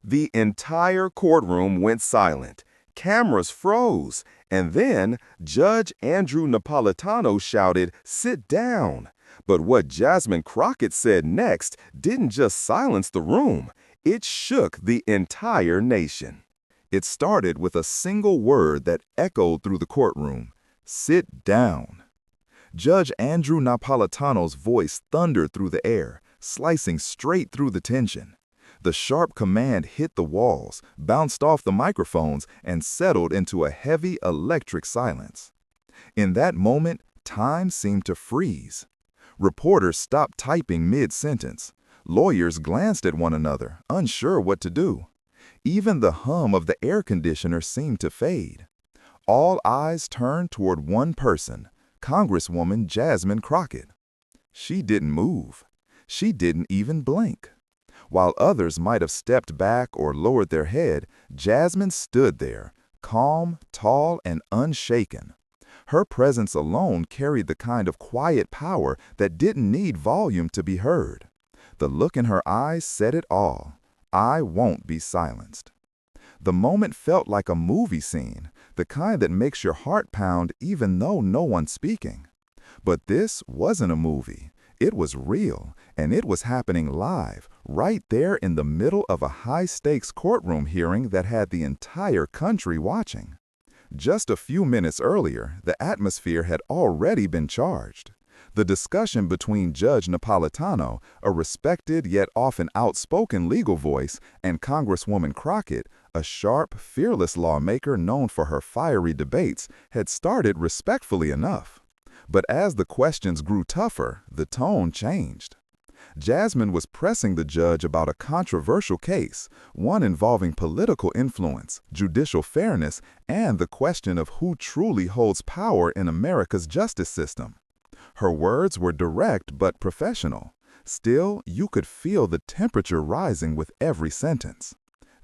The entire courtroom went silent. Cameras froze, and then Judge Andrew Napolitano shouted, "Sit down." But what Jasmine Crockett said next didn't just silence the room, it shook the entire nation. It started with a single word that echoed through the courtroom: "Sit down." Judge Andrew Napolitano's voice thundered through the air, slicing straight through the tension. The sharp command hit the walls, bounced off the microphones, and settled into a heavy electric silence. In that moment, time seemed to freeze. Reporters stopped typing mid-sentence. Lawyers glanced at one another, unsure what to do. Even the hum of the air conditioner seemed to fade. All eyes turned toward one person, Congresswoman Jasmine Crockett. She didn't move. She didn't even blink. While others might have stepped back or lowered their head, Jasmine stood there, calm, tall, and unshaken. Her presence alone carried the kind of quiet power that didn't need volume to be heard. The look in her eyes said it all. "I won't be silenced." The moment felt like a movie scene, the kind that makes your heart pound even though no one's speaking. But this wasn't a movie. It was real, and it was happening live, right there in the middle of a high-stakes courtroom hearing that had the entire country watching. Just a few minutes earlier, the atmosphere had already been charged. The discussion between Judge Napolitano, a respected yet often outspoken legal voice, and Congresswoman Crockett, a sharp, fearless lawmaker known for her fiery debates, had started respectfully enough. But as the questions grew tougher, the tone changed. Jasmine was pressing the judge about a controversial case, one involving political influence, judicial fairness, and the question of who truly holds power in America's justice system. Her words were direct but professional. Still, you could feel the temperature rising with every sentence.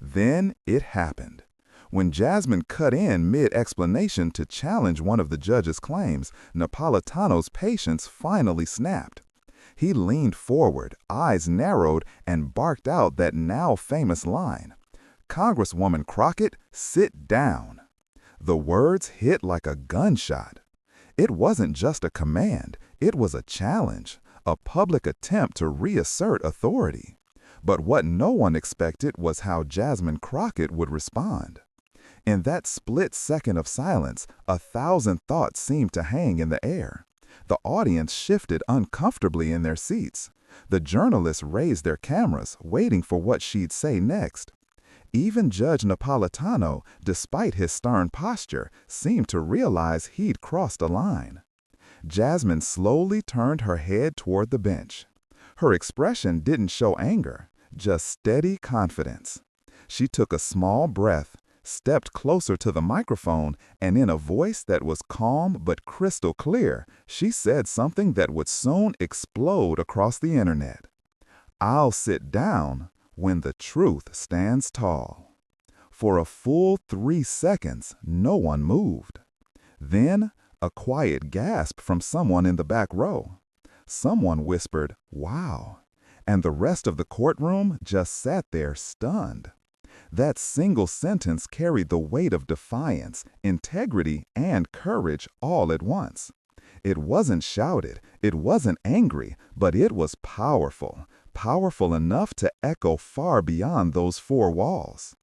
Then it happened. When Jasmine cut in mid-explanation to challenge one of the judge's claims, Napolitano's patience finally snapped. He leaned forward, eyes narrowed, and barked out that now famous line, "Congresswoman Crockett, sit down." The words hit like a gunshot. It wasn't just a command, it was a challenge, a public attempt to reassert authority. But what no one expected was how Jasmine Crockett would respond. In that split second of silence, 1,000 thoughts seemed to hang in the air. The audience shifted uncomfortably in their seats. The journalists raised their cameras, waiting for what she'd say next. Even Judge Napolitano, despite his stern posture, seemed to realize he'd crossed a line. Jasmine slowly turned her head toward the bench. Her expression didn't show anger, just steady confidence. She took a small breath, stepped closer to the microphone, and in a voice that was calm but crystal clear, she said something that would soon explode across the internet. "I'll sit down when the truth stands tall." For a full 3 seconds, no one moved. Then, a quiet gasp from someone in the back row. Someone whispered, "Wow," and the rest of the courtroom just sat there stunned. That single sentence carried the weight of defiance, integrity, and courage all at once. It wasn't shouted, it wasn't angry, but it was powerful, powerful enough to echo far beyond those 4 walls.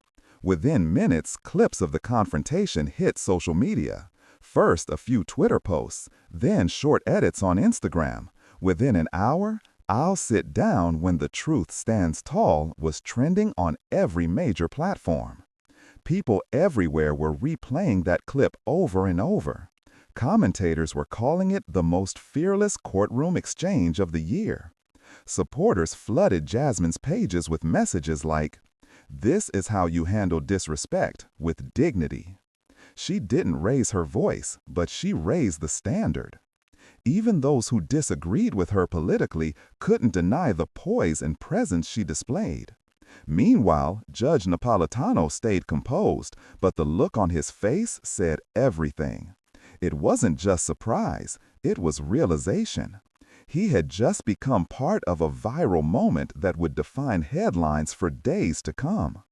Within minutes, clips of the confrontation hit social media. First, a few Twitter posts, then short edits on Instagram. Within an hour, "I'll sit down when the truth stands tall" was trending on every major platform. People everywhere were replaying that clip over and over. Commentators were calling it the most fearless courtroom exchange of the year. Supporters flooded Jasmine's pages with messages like, "This is how you handle disrespect with dignity." She didn't raise her voice, but she raised the standard. Even those who disagreed with her politically couldn't deny the poise and presence she displayed. Meanwhile, Judge Napolitano stayed composed, but the look on his face said everything. It wasn't just surprise, it was realization. He had just become part of a viral moment that would define headlines for days to come.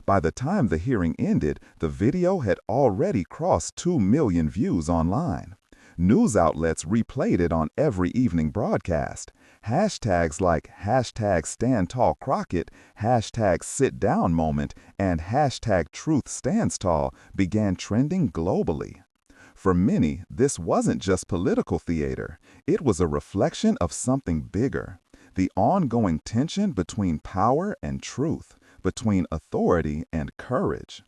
By the time the hearing ended, the video had already crossed 2 million views online. News outlets replayed it on every evening broadcast. Hashtags like #StandTallCrockett, #SitDownMoment, and #TruthStandsTall began trending globally. For many, this wasn't just political theater. It was a reflection of something bigger: the ongoing tension between power and truth, between authority and courage.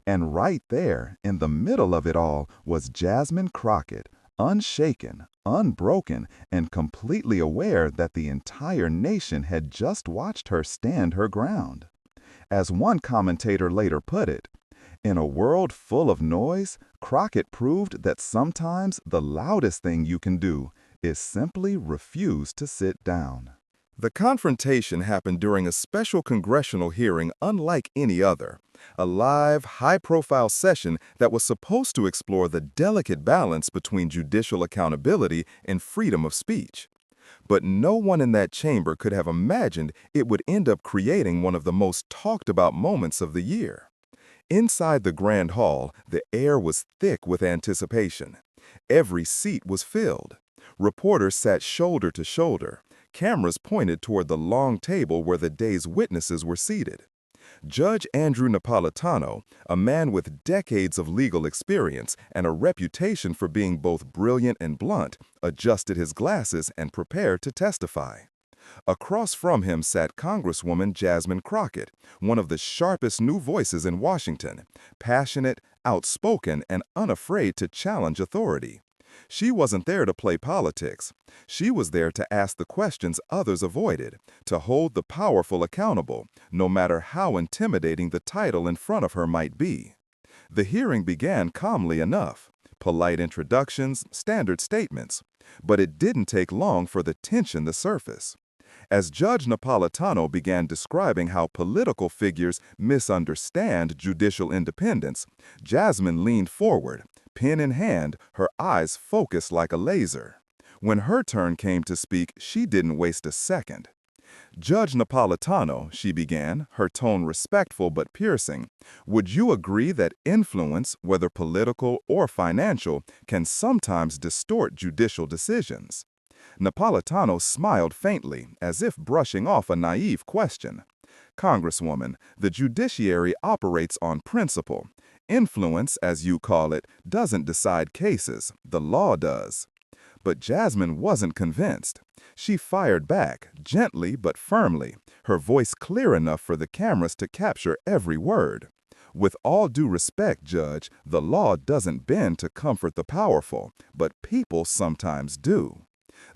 And right there, in the middle of it all, was Jasmine Crockett, unshaken, unbroken, and completely aware that the entire nation had just watched her stand her ground. As one commentator later put it, in a world full of noise, Crockett proved that sometimes the loudest thing you can do is simply refuse to sit down. The confrontation happened during a special congressional hearing unlike any other, a live, high-profile session that was supposed to explore the delicate balance between judicial accountability and freedom of speech. But no one in that chamber could have imagined it would end up creating one of the most talked-about moments of the year. Inside the Grand Hall, the air was thick with anticipation. Every seat was filled. Reporters sat shoulder to shoulder. Cameras pointed toward the long table where the day's witnesses were seated. Judge Andrew Napolitano, a man with decades of legal experience and a reputation for being both brilliant and blunt, adjusted his glasses and prepared to testify. Across from him sat Congresswoman Jasmine Crockett, one of the sharpest new voices in Washington, passionate, outspoken, and unafraid to challenge authority. She wasn't there to play politics. She was there to ask the questions others avoided, to hold the powerful accountable, no matter how intimidating the title in front of her might be. The hearing began calmly enough, polite introductions, standard statements, but it didn't take long for the tension to surface. As Judge Napolitano began describing how political figures misunderstand judicial independence, Jasmine leaned forward, pen in hand, her eyes focused like a laser. When her turn came to speak, she didn't waste a second. "Judge Napolitano," she began, her tone respectful but piercing, "would you agree that influence, whether political or financial, can sometimes distort judicial decisions?" Napolitano smiled faintly, as if brushing off a naive question. "Congresswoman, the judiciary operates on principle. Influence, as you call it, doesn't decide cases. The law does." But Jasmine wasn't convinced. She fired back, gently but firmly, her voice clear enough for the cameras to capture every word. "With all due respect, Judge, the law doesn't bend to comfort the powerful, but people sometimes do."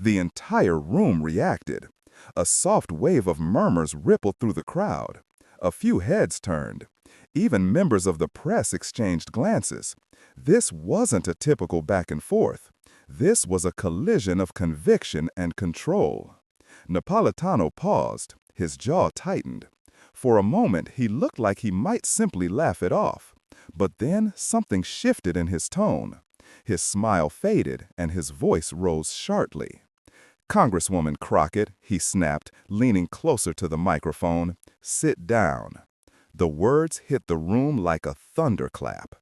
The entire room reacted. A soft wave of murmurs rippled through the crowd. A few heads turned. Even members of the press exchanged glances. This wasn't a typical back and forth. This was a collision of conviction and control. Napolitano paused, his jaw tightened. For a moment, he looked like he might simply laugh it off. But then something shifted in his tone. His smile faded, and his voice rose sharply. "Congresswoman Crockett," he snapped, leaning closer to the microphone, "sit down." The words hit the room like a thunderclap.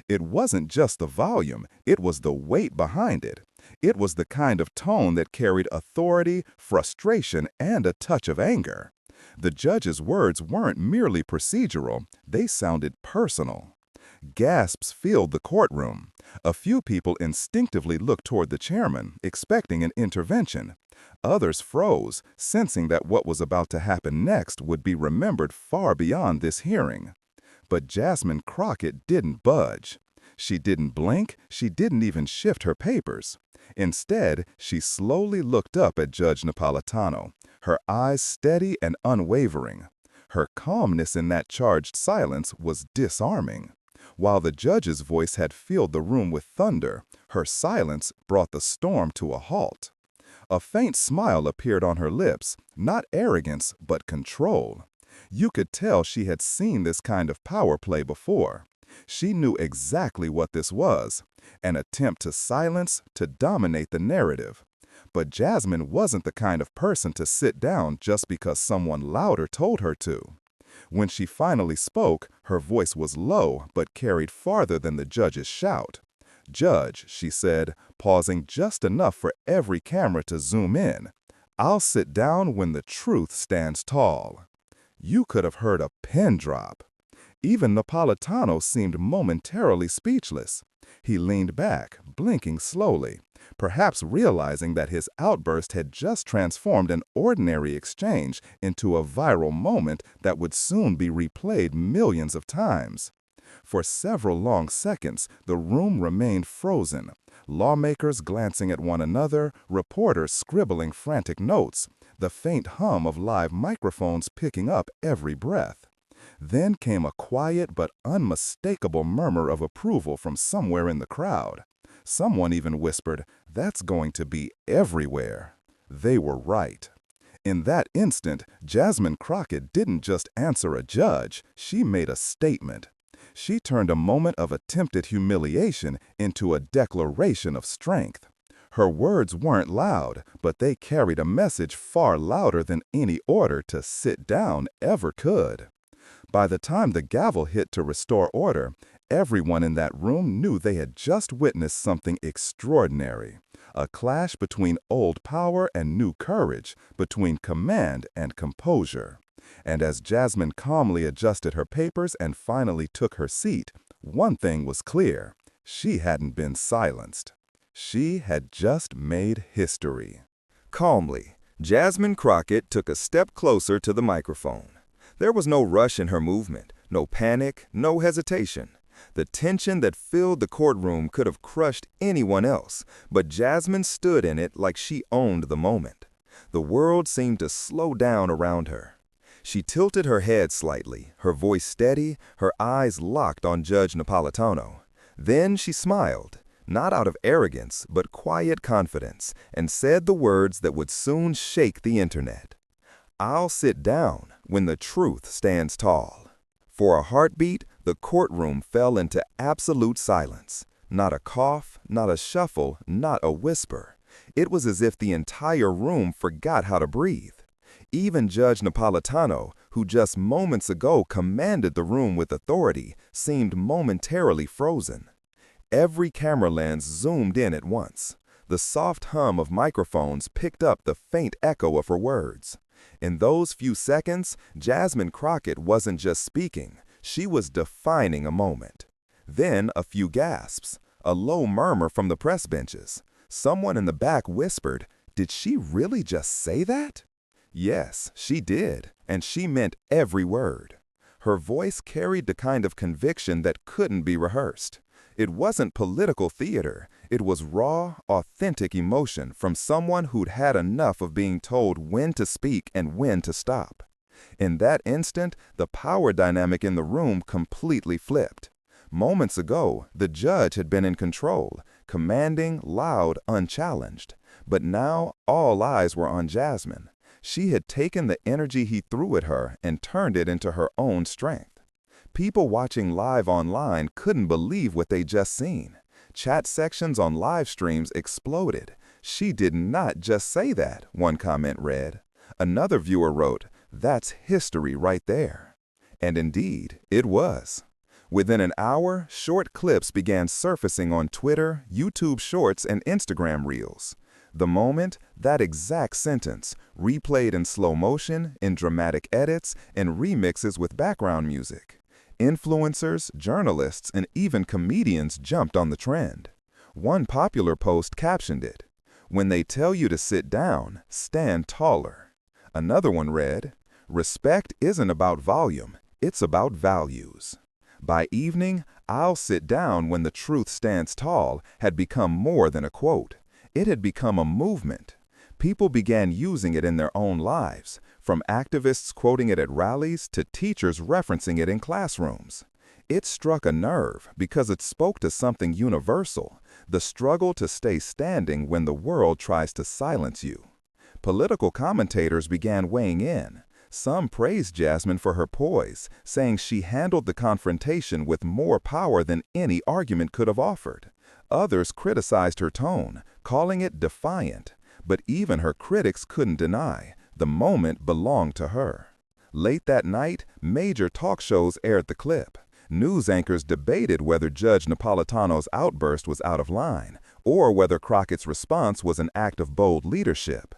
It wasn't just the volume, it was the weight behind it. It was the kind of tone that carried authority, frustration, and a touch of anger. The judge's words weren't merely procedural, they sounded personal. Gasps filled the courtroom. A few people instinctively looked toward the chairman, expecting an intervention. Others froze, sensing that what was about to happen next would be remembered far beyond this hearing. But Jasmine Crockett didn't budge. She didn't blink, she didn't even shift her papers. Instead, she slowly looked up at Judge Napolitano, her eyes steady and unwavering. Her calmness in that charged silence was disarming. While the judge's voice had filled the room with thunder, her silence brought the storm to a halt. A faint smile appeared on her lips, not arrogance, but control. You could tell she had seen this kind of power play before. She knew exactly what this was, an attempt to silence, to dominate the narrative. But Jasmine wasn't the kind of person to sit down just because someone louder told her to. When she finally spoke, her voice was low but carried farther than the judge's shout. "Judge," she said, pausing just enough for every camera to zoom in, "I'll sit down when the truth stands tall." You could have heard a pin drop. Even Napolitano seemed momentarily speechless. He leaned back, blinking slowly, perhaps realizing that his outburst had just transformed an ordinary exchange into a viral moment that would soon be replayed millions of times. For several long seconds, the room remained frozen, lawmakers glancing at one another, reporters scribbling frantic notes, the faint hum of live microphones picking up every breath. Then came a quiet but unmistakable murmur of approval from somewhere in the crowd. Someone even whispered, "That's going to be everywhere." They were right. In that instant, Jasmine Crockett didn't just answer a judge, she made a statement. She turned a moment of attempted humiliation into a declaration of strength. Her words weren't loud, but they carried a message far louder than any order to sit down ever could. By the time the gavel hit to restore order, everyone in that room knew they had just witnessed something extraordinary. A clash between old power and new courage, between command and composure. And as Jasmine calmly adjusted her papers and finally took her seat, one thing was clear: she hadn't been silenced. She had just made history. Calmly, Jasmine Crockett took a step closer to the microphone. There was no rush in her movement, no panic, no hesitation. The tension that filled the courtroom could have crushed anyone else, but Jasmine stood in it like she owned the moment. The world seemed to slow down around her. She tilted her head slightly, her voice steady, her eyes locked on Judge Napolitano. Then she smiled, not out of arrogance, but quiet confidence, and said the words that would soon shake the internet. "I'll sit down when the truth stands tall." For a heartbeat, the courtroom fell into absolute silence. Not a cough, not a shuffle, not a whisper. It was as if the entire room forgot how to breathe. Even Judge Napolitano, who just moments ago commanded the room with authority, seemed momentarily frozen. Every camera lens zoomed in at once. The soft hum of microphones picked up the faint echo of her words. In those few seconds, Jasmine Crockett wasn't just speaking, she was defining a moment. Then a few gasps, a low murmur from the press benches. Someone in the back whispered, "Did she really just say that?" Yes, she did, and she meant every word. Her voice carried the kind of conviction that couldn't be rehearsed. It wasn't political theater. It was raw, authentic emotion from someone who'd had enough of being told when to speak and when to stop. In that instant, the power dynamic in the room completely flipped. Moments ago, the judge had been in control, commanding, loud, unchallenged. But now, all eyes were on Jasmine. She had taken the energy he threw at her and turned it into her own strength. People watching live online couldn't believe what they'd just seen. Chat sections on live streams exploded. "She did not just say that," one comment read. Another viewer wrote, "That's history right there." And indeed, it was. Within an hour, short clips began surfacing on Twitter, YouTube Shorts, and Instagram Reels. The moment, that exact sentence, replayed in slow motion, in dramatic edits, and remixes with background music. Influencers, journalists, and even comedians jumped on the trend. One popular post captioned it, "When they tell you to sit down, stand taller." Another one read, "Respect isn't about volume, it's about values." By evening, "I'll sit down when the truth stands tall" had become more than a quote. It had become a movement. People began using it in their own lives, from activists quoting it at rallies to teachers referencing it in classrooms. It struck a nerve because it spoke to something universal, the struggle to stay standing when the world tries to silence you. Political commentators began weighing in. Some praised Jasmine for her poise, saying she handled the confrontation with more power than any argument could have offered. Others criticized her tone, calling it defiant. But even her critics couldn't deny the moment belonged to her. Late that night, major talk shows aired the clip. News anchors debated whether Judge Napolitano's outburst was out of line, or whether Crockett's response was an act of bold leadership.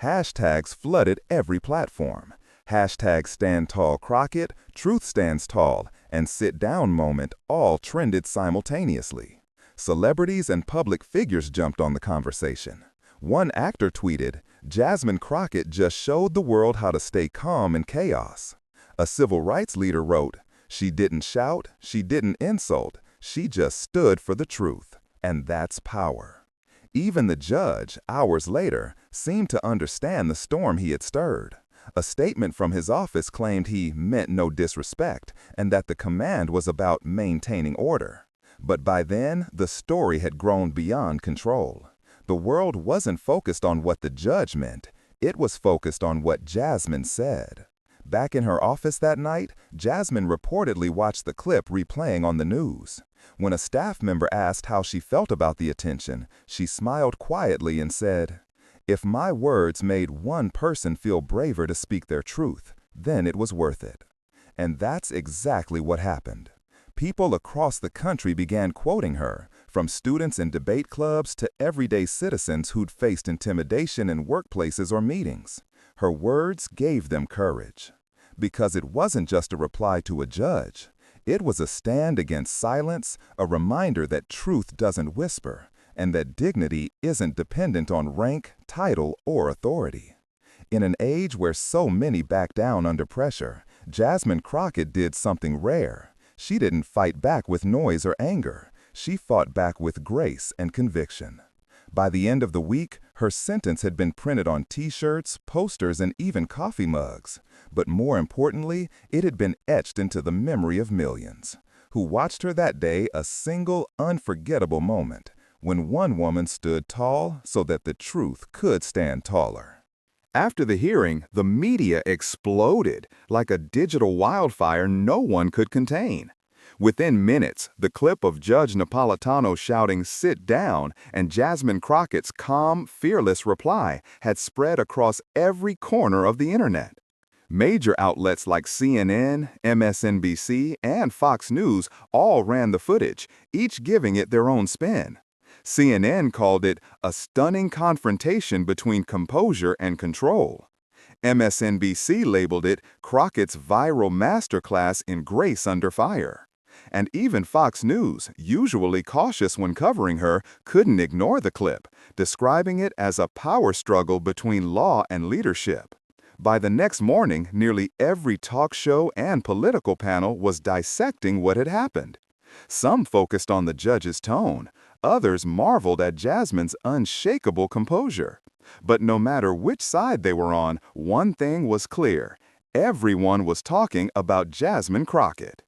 Hashtags flooded every platform. Hashtag Stand Tall Crockett, Truth Stands Tall, and Sit Down Moment all trended simultaneously. Celebrities and public figures jumped on the conversation. One actor tweeted, "Jasmine Crockett just showed the world how to stay calm in chaos." A civil rights leader wrote, "She didn't shout, she didn't insult, she just stood for the truth, and that's power." Even the judge, hours later, seemed to understand the storm he had stirred. A statement from his office claimed he meant no disrespect and that the command was about maintaining order. But by then, the story had grown beyond control. The world wasn't focused on what the judge meant, it was focused on what Jasmine said. Back in her office that night, Jasmine reportedly watched the clip replaying on the news. When a staff member asked how she felt about the attention, she smiled quietly and said, "If my words made one person feel braver to speak their truth, then it was worth it." And that's exactly what happened. People across the country began quoting her, from students in debate clubs to everyday citizens who'd faced intimidation in workplaces or meetings. Her words gave them courage. Because it wasn't just a reply to a judge. It was a stand against silence, a reminder that truth doesn't whisper, and that dignity isn't dependent on rank, title, or authority. In an age where so many back down under pressure, Jasmine Crockett did something rare. She didn't fight back with noise or anger. She fought back with grace and conviction. By the end of the week, her sentence had been printed on T-shirts, posters, and even coffee mugs. But more importantly, it had been etched into the memory of millions, who watched her that day, a single, unforgettable moment, when one woman stood tall so that the truth could stand taller. After the hearing, the media exploded like a digital wildfire no one could contain. Within minutes, the clip of Judge Napolitano shouting "Sit down" and Jasmine Crockett's calm, fearless reply had spread across every corner of the internet. Major outlets like CNN, MSNBC, and Fox News all ran the footage, each giving it their own spin. CNN called it a stunning confrontation between composure and control. MSNBC labeled it Crockett's viral masterclass in grace under fire. And even Fox News, usually cautious when covering her, couldn't ignore the clip, describing it as a power struggle between law and leadership. By the next morning, nearly every talk show and political panel was dissecting what had happened. Some focused on the judge's tone, others marveled at Jasmine's unshakable composure. But no matter which side they were on, one thing was clear: everyone was talking about Jasmine Crockett.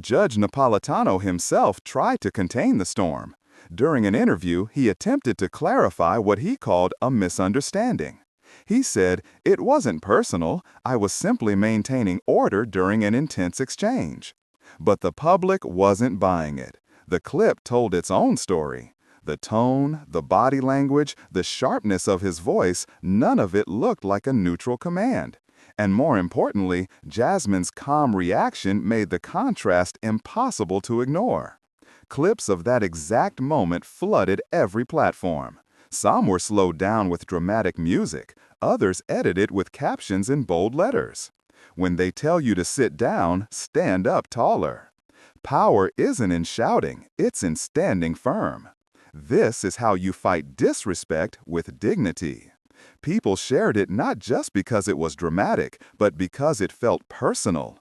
Judge Napolitano himself tried to contain the storm. During an interview, he attempted to clarify what he called a misunderstanding. He said, "It wasn't personal, I was simply maintaining order during an intense exchange." But the public wasn't buying it. The clip told its own story. The tone, the body language, the sharpness of his voice, none of it looked like a neutral command. And more importantly, Jasmine's calm reaction made the contrast impossible to ignore. Clips of that exact moment flooded every platform. Some were slowed down with dramatic music, others edited with captions in bold letters. When they tell you to sit down, stand up taller. Power isn't in shouting, it's in standing firm. This is how you fight disrespect with dignity. People shared it not just because it was dramatic, but because it felt personal.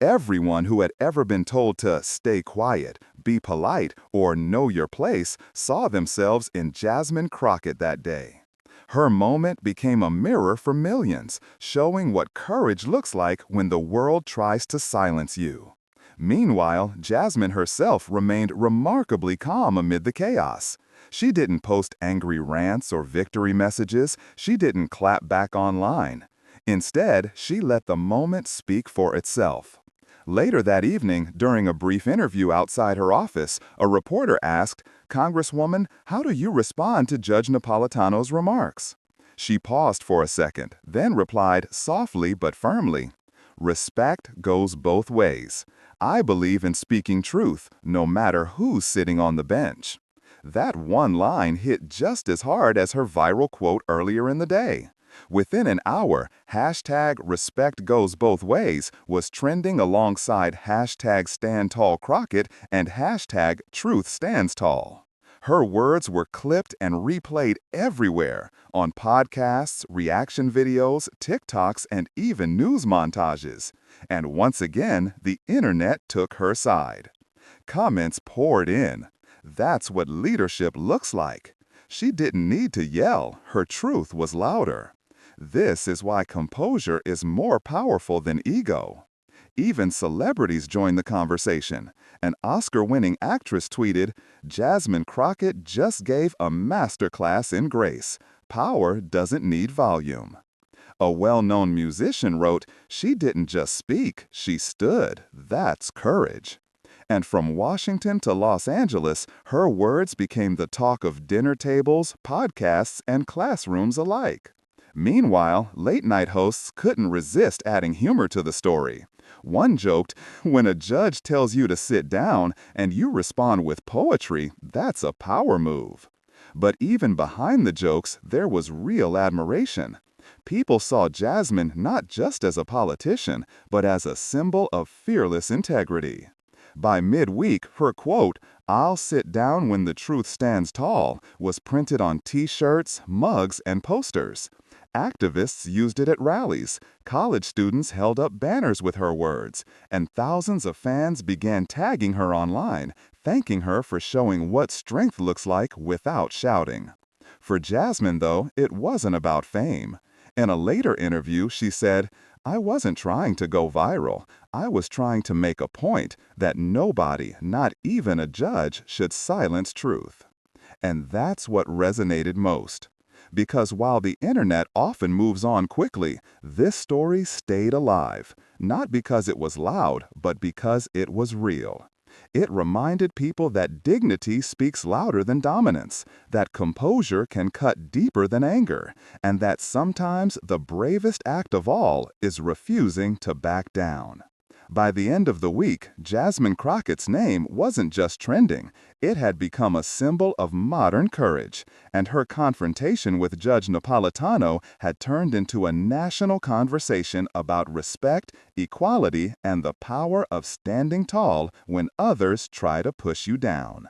Everyone who had ever been told to stay quiet, be polite, or know your place saw themselves in Jasmine Crockett that day. Her moment became a mirror for millions, showing what courage looks like when the world tries to silence you. Meanwhile, Jasmine herself remained remarkably calm amid the chaos. She didn't post angry rants or victory messages. She didn't clap back online. Instead, she let the moment speak for itself. Later that evening, during a brief interview outside her office, a reporter asked, "Congresswoman, how do you respond to Judge Napolitano's remarks?" She paused for a second, then replied softly but firmly, Respect goes both ways. I believe in speaking truth, no matter who's sitting on the bench. That one line hit just as hard as her viral quote earlier in the day. Within an hour, hashtag respect goes both ways was trending alongside hashtag stand tall Crockett and hashtag truth stands tall. Her words were clipped and replayed everywhere, on podcasts, reaction videos, TikToks, and even news montages. And once again, the internet took her side. Comments poured in. That's what leadership looks like. She didn't need to yell, her truth was louder. This is why composure is more powerful than ego. Even celebrities joined the conversation. An Oscar-winning actress tweeted, "Jasmine Crockett just gave a masterclass in grace. Power doesn't need volume." A well-known musician wrote, "She didn't just speak, she stood. That's courage." And from Washington to Los Angeles, her words became the talk of dinner tables, podcasts, and classrooms alike. Meanwhile, late-night hosts couldn't resist adding humor to the story. One joked, "When a judge tells you to sit down and you respond with poetry, that's a power move." But even behind the jokes, there was real admiration. People saw Jasmine not just as a politician, but as a symbol of fearless integrity. By midweek, her quote, "I'll sit down when the truth stands tall," was printed on T-shirts, mugs, and posters. Activists used it at rallies, college students held up banners with her words, and thousands of fans began tagging her online, thanking her for showing what strength looks like without shouting. For Jasmine, though, it wasn't about fame. In a later interview, she said, "I wasn't trying to go viral. I was trying to make a point that nobody, not even a judge, should silence truth." And that's what resonated most. Because while the internet often moves on quickly, this story stayed alive, not because it was loud, but because it was real. It reminded people that dignity speaks louder than dominance, that composure can cut deeper than anger, and that sometimes the bravest act of all is refusing to back down. By the end of the week, Jasmine Crockett's name wasn't just trending, it had become a symbol of modern courage, and her confrontation with Judge Napolitano had turned into a national conversation about respect, equality, and the power of standing tall when others try to push you down.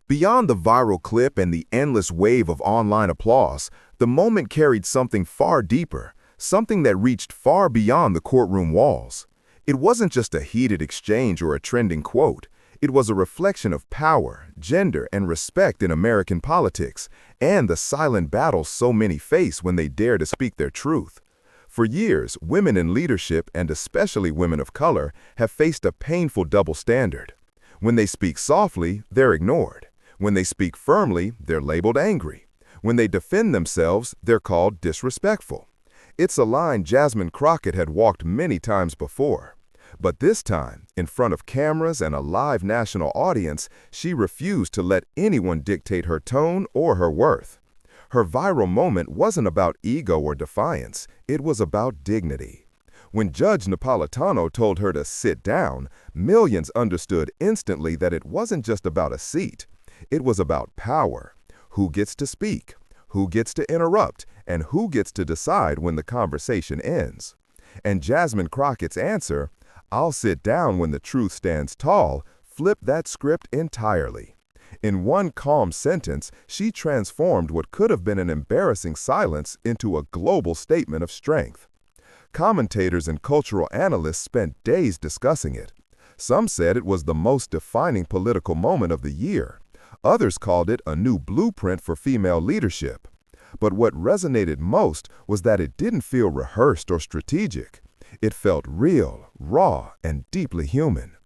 Beyond the viral clip and the endless wave of online applause, the moment carried something far deeper, something that reached far beyond the courtroom walls. It wasn't just a heated exchange or a trending quote. It was a reflection of power, gender, and respect in American politics, and the silent battles so many face when they dare to speak their truth. For years, women in leadership, and especially women of color, have faced a painful double standard. When they speak softly, they're ignored. When they speak firmly, they're labeled angry. When they defend themselves, they're called disrespectful. It's a line Jasmine Crockett had walked many times before. But this time, in front of cameras and a live national audience, she refused to let anyone dictate her tone or her worth. Her viral moment wasn't about ego or defiance, it was about dignity. When Judge Napolitano told her to sit down, millions understood instantly that it wasn't just about a seat. It was about power. Who gets to speak? Who gets to interrupt? And who gets to decide when the conversation ends? And Jasmine Crockett's answer, "I'll sit down when the truth stands tall," flipped that script entirely. In one calm sentence, she transformed what could have been an embarrassing silence into a global statement of strength. Commentators and cultural analysts spent days discussing it. Some said it was the most defining political moment of the year. Others called it a new blueprint for female leadership. But what resonated most was that it didn't feel rehearsed or strategic. It felt real, raw, and deeply human.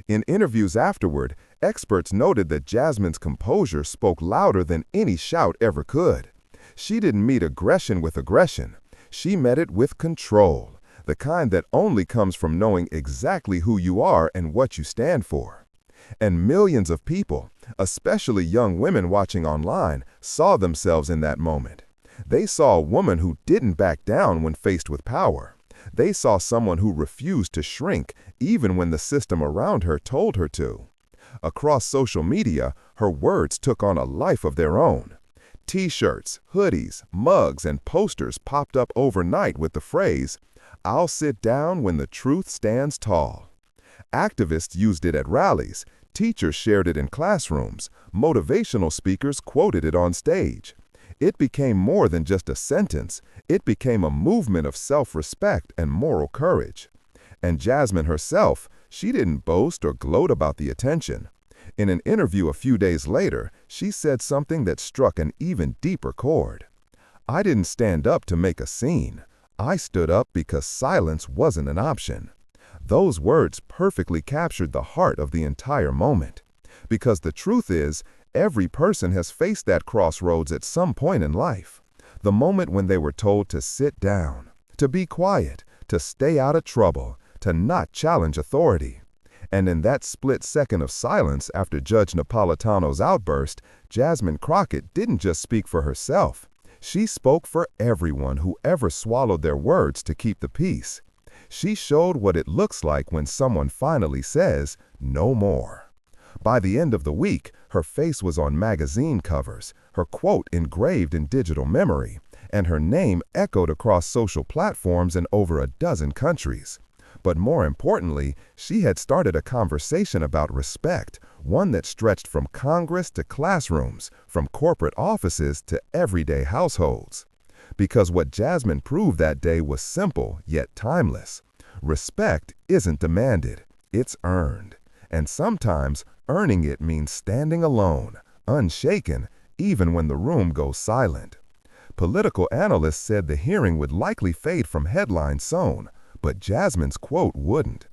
In interviews afterward, experts noted that Jasmine's composure spoke louder than any shout ever could. She didn't meet aggression with aggression. She met it with control, the kind that only comes from knowing exactly who you are and what you stand for. And millions of people, especially young women watching online, saw themselves in that moment. They saw a woman who didn't back down when faced with power. They saw someone who refused to shrink even when the system around her told her to. Across social media, her words took on a life of their own. T-shirts, hoodies, mugs, and posters popped up overnight with the phrase, "I'll sit down when the truth stands tall." Activists used it at rallies, teachers shared it in classrooms, motivational speakers quoted it on stage. It became more than just a sentence, it became a movement of self-respect and moral courage. And Jasmine herself, she didn't boast or gloat about the attention. In an interview a few days later, she said something that struck an even deeper chord. "I didn't stand up to make a scene. I stood up because silence wasn't an option." Those words perfectly captured the heart of the entire moment. Because the truth is, every person has faced that crossroads at some point in life. The moment when they were told to sit down, to be quiet, to stay out of trouble, to not challenge authority. And in that split second of silence after Judge Napolitano's outburst, Jasmine Crockett didn't just speak for herself. She spoke for everyone who ever swallowed their words to keep the peace. She showed what it looks like when someone finally says, "No more." By the end of the week, her face was on magazine covers, her quote engraved in digital memory, and her name echoed across social platforms in over a dozen countries. But more importantly, she had started a conversation about respect, one that stretched from Congress to classrooms, from corporate offices to everyday households. Because what Jasmine proved that day was simple yet timeless. Respect isn't demanded, it's earned. And sometimes earning it means standing alone, unshaken, even when the room goes silent. Political analysts said the hearing would likely fade from headlines soon, but Jasmine's quote wouldn't.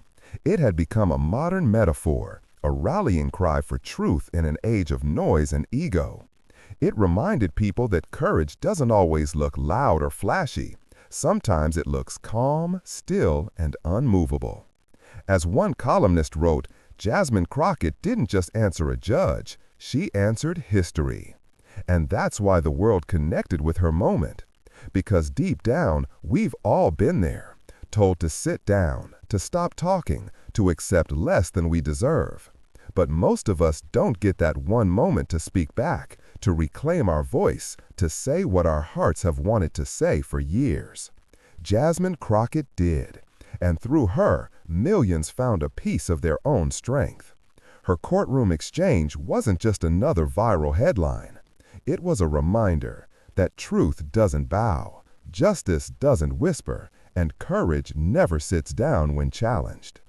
It had become a modern metaphor, a rallying cry for truth in an age of noise and ego. It reminded people that courage doesn't always look loud or flashy. Sometimes it looks calm, still, and unmovable. As one columnist wrote, Jasmine Crockett didn't just answer a judge, she answered history. And that's why the world connected with her moment. Because deep down, we've all been there. Told to sit down, to stop talking, to accept less than we deserve. But most of us don't get that one moment to speak back, to reclaim our voice, to say what our hearts have wanted to say for years. Jasmine Crockett did, and through her, millions found a piece of their own strength. Her courtroom exchange wasn't just another viral headline. It was a reminder that truth doesn't bow, justice doesn't whisper, and courage never sits down when challenged.